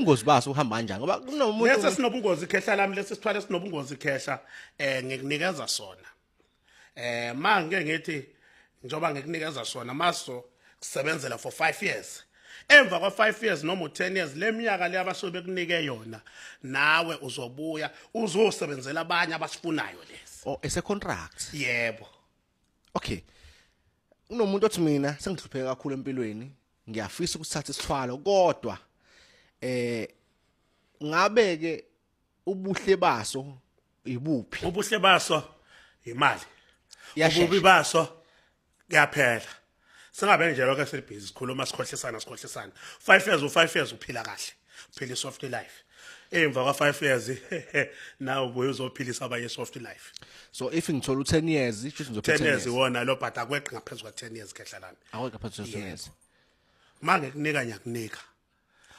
Ingozi baso uhamba kanjani ngoba kunomuntu Lesi sinobungozi khehla lami lesi sithwale sinobungozi khehla ngikunikeza sona. Manje ngithi njoba ngikunikeza sona maso kusebenzela for 5 years. Emva kwa 5 years noma 10 years leminyaka le abasuke bekunike yona nawe uzobuya uzosebenzela abanye abasifunayo lesi. oh ese contract. Yebo. Okay. Kunomuntu othi mina sengihlupheka kakhulu empilweni, ngiyafisa ukuthatha isithwalo kodwa ngabe ke ubuhle baso ibuphi? Ubuhle baso imali. Iyashesha. Ububi baso kuyaphela. Singabe nje lokho esibhizi sikhuluma sikhohlisana. 5 years u5 years uphila kahle. Uphila soft life. Emva kwa 5 years now ubuye uzophilisa abanye soft life. So if ngithola u10 years, kusho 10 years wona lo but akweqi ngaphezulu kwa 10 years khehla lami. aweka phakathi kwe10 years. Manje kunika nyakunika.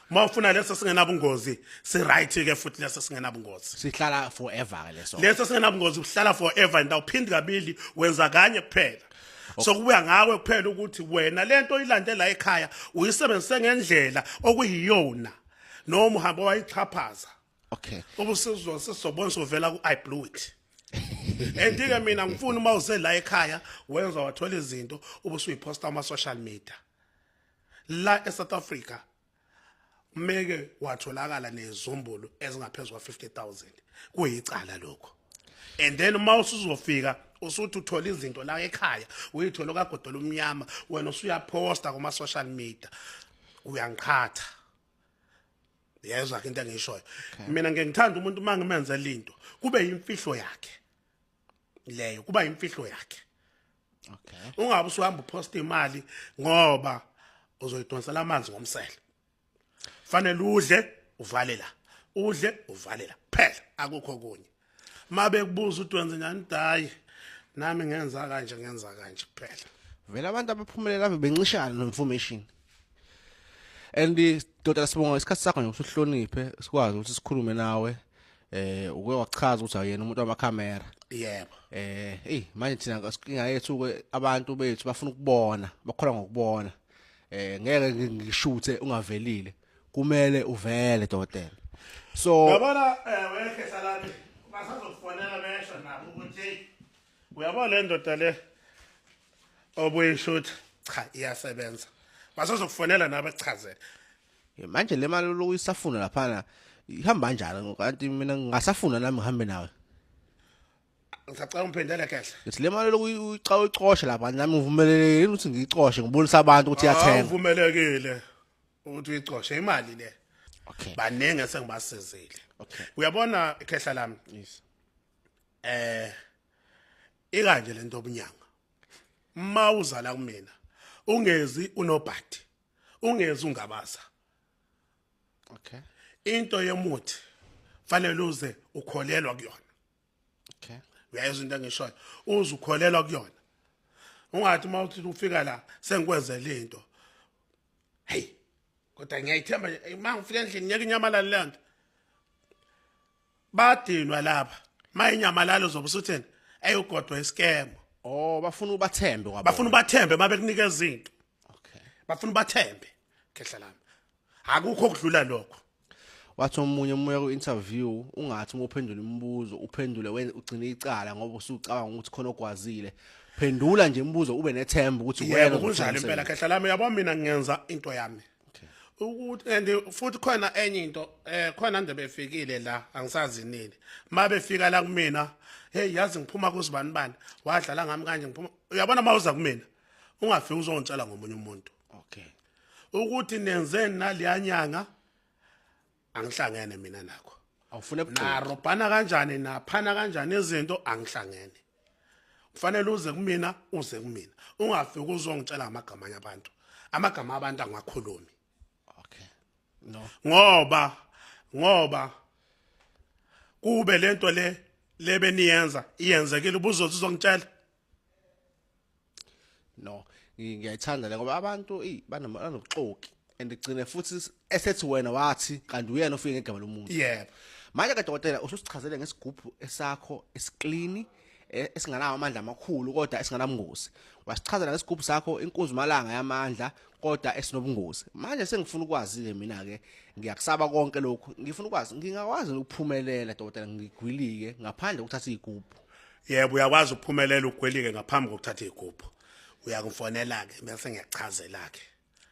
Mawufuna leso singenabungozi, si right ke futhi leso singenabungozi. Sihlala forever ke leso. Leso singenabungozi uhlala forever and awuphindi kabili wenza kanye kuphela. So kubuya ngawe kuphela ukuthi wena lento oyilandela ekhaya uyisebenzise ngendlela okuyiyona noma uhamba wayichaphaza. Okay. Ubusizwe sisobona sovela ku I blew it. Endike mina ngifuna uma uze la ekhaya wenza wathola izinto ubusuyiposta ama social media. La eSouth Africa meke watholakala nezumbulu ezingaphezulu kwa 50,000 kuyicala lokho. And then uma usuzofika usuthi uthola izinto la ekhaya uyithola kagodola umnyama wena usuyaposta kuma social media uyangikhatha. Yezwa into engishoyo. Mina ngengithanda umuntu mangimenza lento kube yimfihlo yakhe. Leyo kuba yimfihlo yakhe. Okay. Ungabe usuhamba uposta imali ngoba uzoyidonsela amanzi ngomsele. Fanele udle uvale la. Udle uvale la. Phela akukho kunye. Mabe kubuza ukuthi wenze njani dayi nami ngenza kanje kuphela. Vele abantu abaphumelela bencishana no-information. And Dr. Sibonga isikhathi sakho nje usuhloniphe sikwazi ukuthi sikhulume nawe uke wachaza ukuthi ayena umuntu wamakhamera. Yebo. Manje thina ngasinga yethu ke abantu bethu bafuna ukubona, bakhola ngokubona. Ngeke ngishuthe ungavelile. Kumele uvele dokotela. So Uyabona wekhe salami basazokufonela besho nabo ukuthi uyabona le ndoda le obuyishuthi cha iyasebenza. Basazokufonela nabe echazele. manje le mali lokuyisafuna lapha ihamba kanjani kanti mina ngingasafuna nami ngihambe nawe. Ngisacela umphendele kahle. Ngithi le mali lokuyicosha lapha nami ngivumelekile ukuthi ngiyicoshe ngibonisa abantu ukuthi iyathenga. Uvumelekile ukuthi uyicoshe imali le. Okay. Banenge sengibasizile. Okay. Uyabona ikhehla lami. Yes. Ikanje lento obunyanga. Mawuza la kumina. Ungezi unobhadi. Ungezi ungabaza. Okay. Into yemuthi fanele uze ukholelwa kuyona. Okay. Uyayizwa into engishoyo. Uze ukholelwa kuyona. Ungathi mawuthi ufika la sengikwenzela into. Hey. Kodwa ngiyayithemba mangifika endlini ngeke inyamalala lento. Badinwa lapha. Mayinyamalalo zobe usutheni ayogodwa iscam. Oh bafuna ubathembe kwabo. Bafuna ubathembe mabekunika izinto. Okay. Bafuna ubathembe khehla lami. Akukho okudlula lokho. Wathi umunye ku-interview ungathi uma uphendula imibuzo uphendule ugcine icala ngoba usucabanga ukuthi khona okwazile. Phendula nje imibuzo ube nethemba ukuthi Yebo kunjalo impela khehla lami yabo mina ngiyenza into yami. Ukuthi and futhi khona enye into khona nje befikile la angisazi nini. Mabefika la kumina hey yazi ngiphuma kuzibani bani wadlala ngami kanje ngiphuma uyabona mawuza kumina ungafiki uzongitshela ngomunye umuntu. Okay. Ukuthi nenzeni naliyanyanga angihlangene mina nakho. Awufune Na buqotho. robhana kanjani naphana kanjani izinto angihlangene. Kufanele uze kumina uze kumina. Ungafiki uzongitshela amagama abantu. Amagama abantu angakhulumi. Okay. No. Ngoba kube lento le beniyenza iyenzekile ubuzothi uzongitshela. No. Ngiyayithanda le ngoba abantu banobuxoki and igcine futhi esethi wena wathi kanti uyena ofike ngegama lomuntu. Yebo. Manje ke dokotela ususichazele ngesigubhu esakho esiklini esinganawo amandla amakhulu kodwa esinganabungozi. Wasichazela ngesigubhu sakho inkunzi malanga yamandla kodwa esinobungozi. Manje sengifuna ukwazi ke mina ke ngiyakusaba konke lokhu. Ngifuna ukwazi ngingakwazi ukuphumelela dokotela ngigwilike ngaphandle kokuthatha izigubhu. Yebo uyakwazi ukuphumelela ugwelike ngaphambi kokuthatha izigubhu. Uyakufonela ke bese ngiyachazela ke.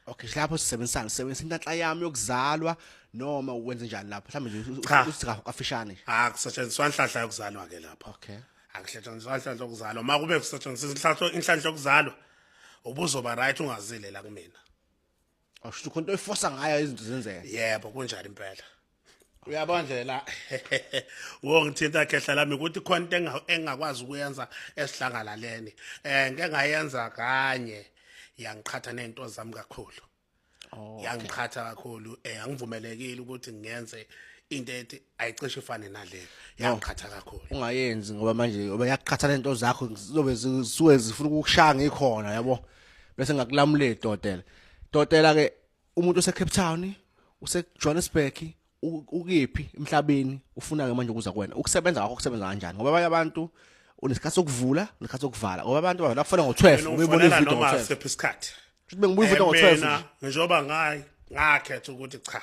Okay, lapho sisebenzisa inhlanhla yami yokuzalwa noma uwenze njani lapho mhlawumbe nje usiga kafishane. Akusetshenziswa inhlanhla yokuzalwa ke lapho. Okay. Akusetshenziswa inhlanhla yokuzalwa. Makube kusetshenziswa inhlanhla yokuzalwa ubuzoba right ungazile la kumina. Awusho konke oyiforsa ngayo izinto zenzeka. Yebo kunjalo impela. Uyabona nje la wongithinta khehla lami ukuthi khona into engakwazi ukuyenza esihlangalaleni. Ngeke ngayenza kanye yangiqhatha nento zami kakhulu. Yangiqhatha kakhulu angivumelekile ukuthi ngiyenze into ethi ayicishe ifane naleyo. Yangiqhatha kakhulu. Ungayenzi ngoba manje ngoba yakukhatha lento zakho zizobe zisuke zifuna ukukushaya ngikhona yabo. Bese ngakulamuleli dokotela. Dokotela ke umuntu ose Cape Town, use Johannesburg, ukephi emhlabeni ufuna ke manje ukuza kuwena. Ukusebenza ngakho kusebenza kanjani? Ngoba abanye abantu unesikhathi sokuvula, nesikhathi sokuvala. Ngoba abantu bavela kufuna ngo12, ubuyibona ividiyo noma ngo12. sephi isikhathi. Kuthi bengibuya ividiyo ngo12. Mina njengoba ngakhetha ukuthi cha.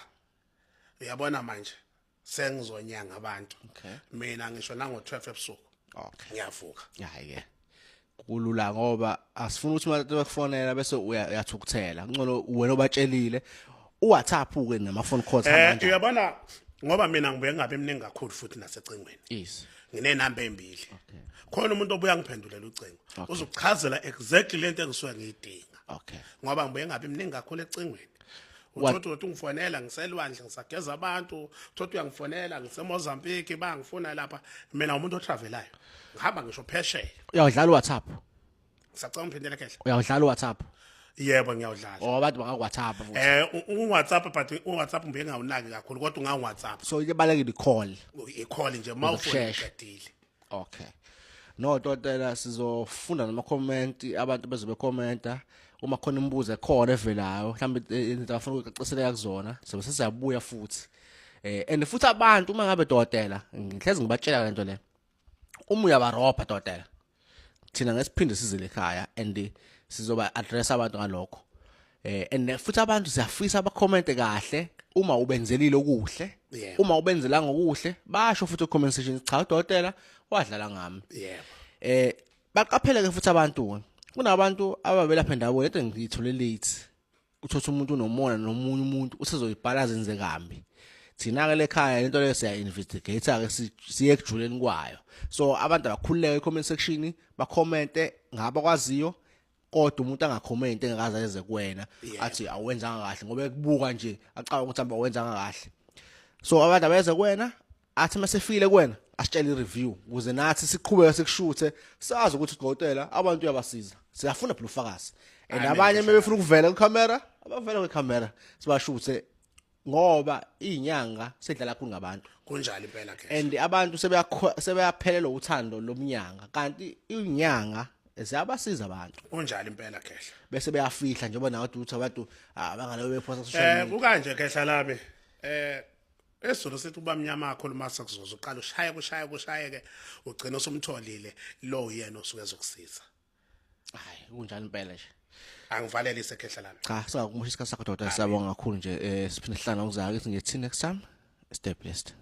Uyabona manje sengizonyanga abantu. Mina ngisho nango12 ebusuku. Okay. Ngiyavuka. Hayi ke. Kulula ngoba asifuna ukuthi umuntu bekufonela bese uyathukuthela. Ngcono wena obatshelile uWhatsApp ke nama phone calls manje. Uyabona ngoba mina ngibuye ngabe eminingi kakhulu futhi nasecingweni. Yes. Nginenamba embili. Khona umuntu obuya ngiphendulela ucingo. Uzokuchazela exactly lento engisuke ngiyidinga. Okay. Ngoba ngibuye ngabe eminingi kakhulu ecingweni. Uthothi ungifonela ngiselwandle ngisageza abantu, uthothi uyangifonela ngiseMozambique bangifuna lapha mina umuntu otravelayo. Ngihamba ngisho phesheya. Uyawudlala uWhatsApp? Ngisacela umphendele kahle. Uyawudlala uWhatsApp? Yebo ngiyawudlala. Abantu bangakwaTsap futhi. uWhatsApp but uWhatsApp ngibuye ngawunaki kakhulu kodwa ungaWhatsApp. So ibalekile i-call. I-call nje mawufuna uqedile. Okay. No dokotela sizofunda nama comment abantu bezobe commenta uma khona imibuzo ekhona evelayo mhlawumbe into afuna ukucacisela kuzona sobe sizabuya futhi. And futhi abantu uma ngabe dokotela ngihlezi ngibatshela lento le. Uma uyabarobha dokotela. Thina ngesiphinde sizile ekhaya and sizoba address abantu ngalokho. And futhi abantu siyafisa abacommente kahle uma ubenzelile okuhle. Uma ubenzela ngokuhle basho futhi comment section cha udokotela wadlala ngami. Yebo. Baqaphela ke futhi abantu kunabantu ababelapha endawo lento ngiyithole late. Uthothi umuntu unomona nomunye umuntu usezoyibhala zenze kambi. Thina ke lekhaya lento le siya investigate ke siye ekujuleni kwayo. So abantu abakhululeke comment section bacommente ngabakwaziyo kodwa umuntu angacommente engakaze eze kuwena athi awenzanga kahle ngoba ekubuka nje acaba ukuthi amba wenzanga kahle. So abantu abeze kuwena athi masefile kuwena asitshela i-review ukuze nathi siqhubeke sikushuthe sazi ukuthi udokotela abantu uyabasiza. Siyafuna phela ufakazi. And abanye mebefuna ukuvela kucamera abavela kwecamera sibashuthe ngoba inyanga sedlala kakhulu ngabantu. Kunjalo impela ke. And abantu sebeyaphelelwa uthando lomnyanga kanti inyanga ziyabasiza abantu. Kunjalo impela ke. Bese beyafihla njengoba nawe uthi abantu abangaleyo beposta social media. Kukanje khehla lami. Esizulu sithi ubamnyama kakhulu mase kuzoza uqala ushaye ke ugcina usumtholile lo yena osuke ezokusiza. Hayi kunjani impela nje. Angivalelise khehla lami. Cha singakumusha isikhathi sakho dokotela siyabonga kakhulu nje siphinde sihlala ngokuzayo ukuthi ngithi next time stay blessed.